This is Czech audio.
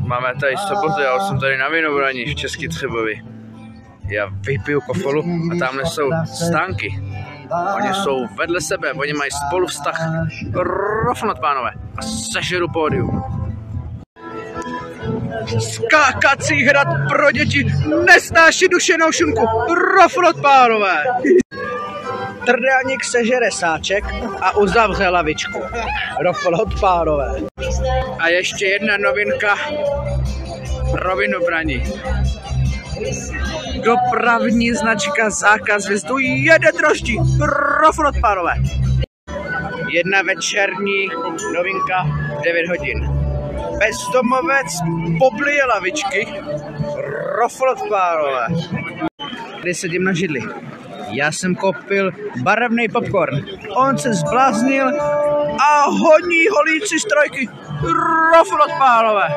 Máme tady sobotu, já už jsem tady na Vinobraní v České Třebovi. Já vypiju kofolu a tamhle jsou stánky. Oni jsou vedle sebe, oni mají spolu vztah. Rofnot, pánové. A sežeru pódium. Skákací hrad pro děti nesnáší dušenou šunku. Rofnot, pánové. Trdelník sežere sáček a uzavře lavičku. Rofnot, pánové. A ještě jedna novinka pro Vinobraní. Dopravní značka Zákaz vjezdu jede droždí. Rofnot, pánové. Jedna večerní novinka v 9 hodin. Bezdomovec poblije lavičky. Rofnot, pánové. Tady sedím na židli. Já jsem koupil barevný popcorn. On se zbláznil a honí holíci z trojky. Rofnot, pánové.